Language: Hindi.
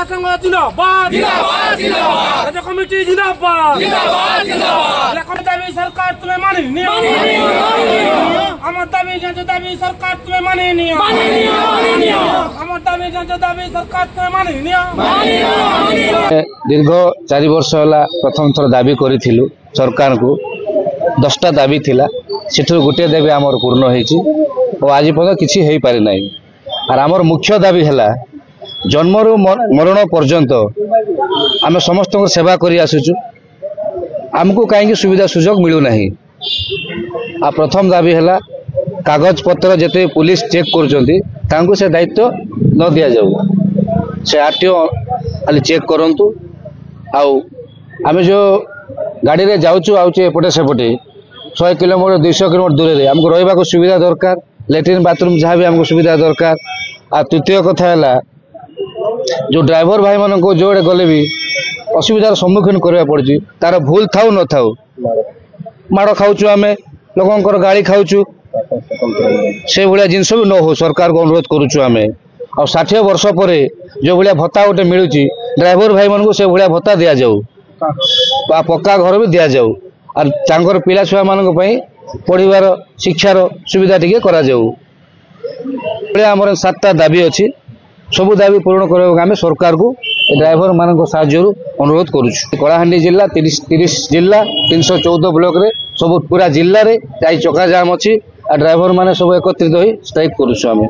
सेवा संघ जिंदाबाद जिंदाबाद जिंदाबाद राज्य कमिटी जिंदाबाद जिंदाबाद जिंदाबाद दाबी सरकार तुम्हें माने नहीं दाबी दाबी सरकार तुम्हें माने नहीं दाबी सरकार तुम्हें माने नहीं। दीर्घ 4 वर्ष है प्रथम थर दाबी करूँ सरकार को 10टा दाबी थिला सेठू गोटे दाबी आमर पूर्ण हो आज पर्यटन किसी हो पारि ना और आमर मुख्य दाबी है जन्मरू मरण पर्यंत आम समस्त सेवा कर आसुचु आमको कहीं सुविधा सुजोग मिलूना। आ प्रथम दाबी है कागज पत्र जिते पुलिस चेक कर से दायित्व न दि जाऊ से आरटीओ खाली चेक करंतु आम जो गाड़ी रे जाऊँ आउचे एपटे सेपटे 100 किलोमीटर 200 किलोमीटर दूर में आमको रहा सुविधा दरकार लैट्रिन बाथरूम जहाँ भी आमको सुविधा दरकार। आ तृतीय कथा है जो ड्राइवर भाई मान को जो गले भी असुविधार सम्मुखीन करने पड़ी तार भूल थाऊ न थाऊ माड़ खाऊँ आम लोक गाड़ी खाऊँ से भाया जिनस भी न हो सरकार को अनुरोध करुचु आम आ 60 वर्ष पर जो भाया भत्ता गोटे मिलूँ ड्राइवर भाई मान को से भाया भत्ता दि जाऊ पक्का घर भी दि जाऊ और तांकर पिला छुआ मान पढ़ार शिक्षार सुविधा टी करा जाऊ। आमर 7टा दाबी अच्छी सबू दाबी पूरण करने आम सरकार को ड्राइवर मान साहाय्य अनुरोध करुचु। कलाहांडी जिला 30 जिला 314 ब्लॉक रे सब पूरा जिले में चक्का जाम अच्छी ड्राइवर मैंने सब एकत्रित हो स्ट्राइक करुचु आम।